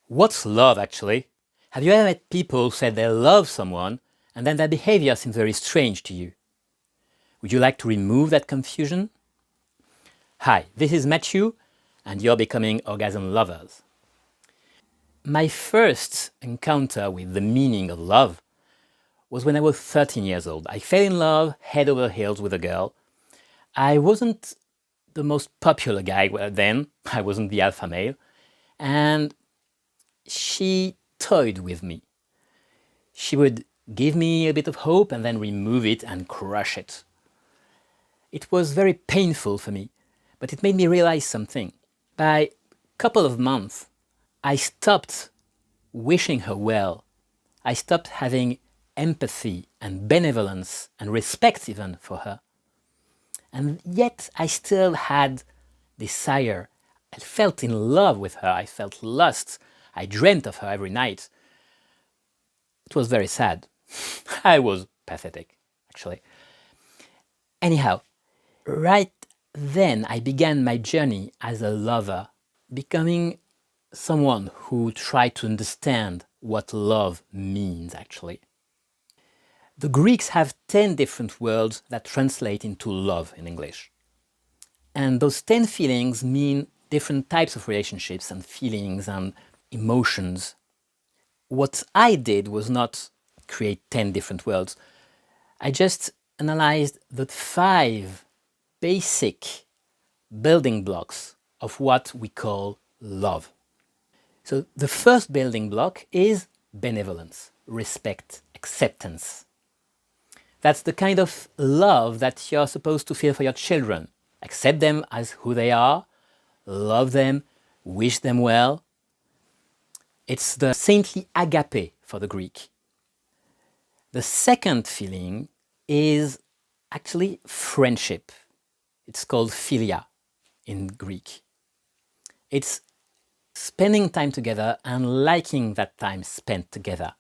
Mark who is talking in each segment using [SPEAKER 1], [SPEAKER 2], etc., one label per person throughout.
[SPEAKER 1] What's love actually? Have you ever met people who said they love someone and then their behavior seems very strange to you? Would you like to remove that confusion? Hi, this is Matthew and you're becoming Orgasm Lovers. My first encounter with the meaning of love was when I was 13 years old. I fell in love head over heels with a girl. I wasn't the most popular guy then, I wasn't the alpha male, and she toyed with me. She would give me a bit of hope and then remove it and crush it. It was very painful for me, but it made me realize something. By a couple of months, I stopped wishing her well. I stopped having empathy and benevolence and respect even for her. And yet I still had desire. I felt in love with her. I felt lust. I dreamt of her every night. It was very sad. I was pathetic, actually. Anyhow, right then I began my journey as a lover, becoming someone who tried to understand what love means, actually. The Greeks have 10 different words that translate into love in English. And those 10 feelings mean different types of relationships and feelings and emotions. What I did was not create 10 different words. I just analyzed the 5 basic building blocks of what we call love. So the first building block is benevolence, respect, acceptance. That's the kind of love that you're supposed to feel for your children. Accept them as who they are, love them, wish them well. It's the saintly agape for the Greek. The second feeling is actually friendship. It's called philia in Greek. It's spending time together and liking that time spent together.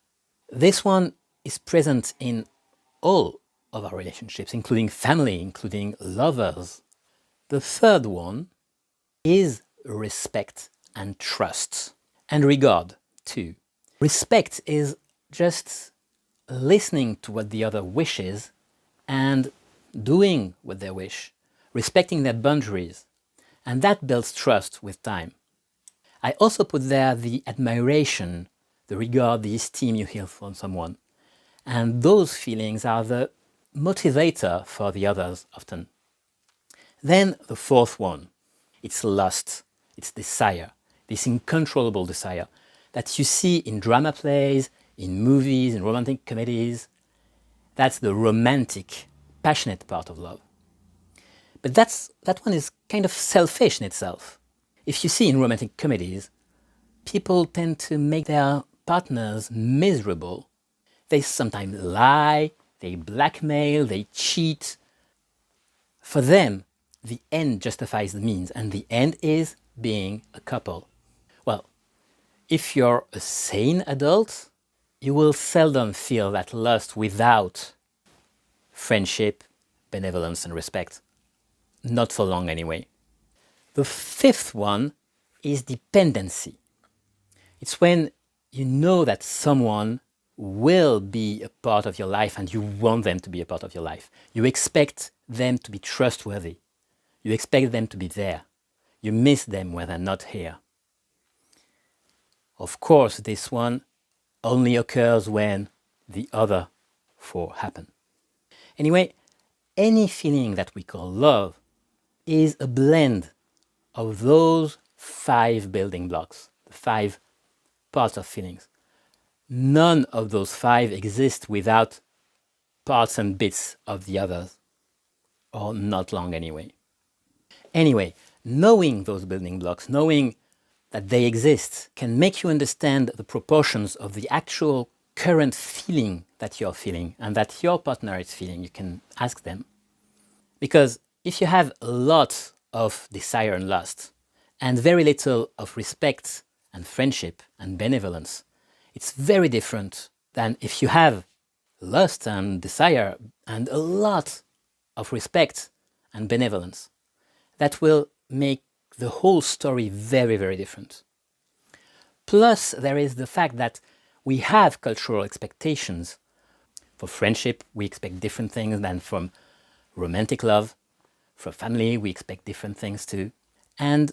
[SPEAKER 1] This one is present in all of our relationships, including family, including lovers. The third one is respect and trust, and regard too. Respect is just listening to what the other wishes and doing what they wish, respecting their boundaries, and that builds trust with time. I also put there the admiration, the regard, the esteem you feel from someone. And those feelings are the motivator for the others often. Then the fourth one, it's lust, it's desire, this uncontrollable desire that you see in drama plays, in movies, in romantic comedies. That's the romantic, passionate part of love. But that one is kind of selfish in itself. If you see in romantic comedies, people tend to make their partners miserable. They sometimes lie, they blackmail, they cheat. For them, the end justifies the means, and the end is being a couple. Well, if you're a sane adult, you will seldom feel that lust without friendship, benevolence, and respect. Not for long anyway. The fifth one is dependency. It's when you know that someone will be a part of your life and you want them to be a part of your life. You expect them to be trustworthy. You expect them to be there. You miss them when they're not here. Of course, this one only occurs when the other 4 happen. Anyway, any feeling that we call love is a blend of those 5 building blocks, the 5 parts of feelings. None of those 5 exist without parts and bits of the others, or not long anyway. Anyway, knowing those building blocks, knowing that they exist, can make you understand the proportions of the actual current feeling that you're feeling and that your partner is feeling. You can ask them. Because if you have a lot of desire and lust and very little of respect and friendship and benevolence, it's very different than if you have lust and desire and a lot of respect and benevolence. That will make the whole story very, very different. Plus, there is the fact that we have cultural expectations. For friendship, we expect different things than from romantic love. For family, we expect different things too. And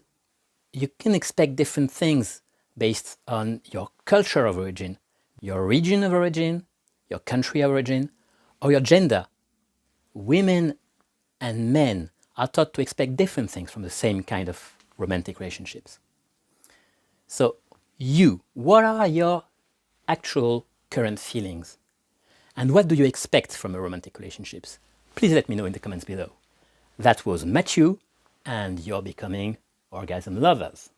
[SPEAKER 1] you can expect different things based on your culture of origin, your region of origin, your country of origin, or your gender. Women and men are taught to expect different things from the same kind of romantic relationships. So, what are your actual current feelings? And what do you expect from a romantic relationships? Please let me know in the comments below. That was Matthew, and you're becoming Orgasm Lovers.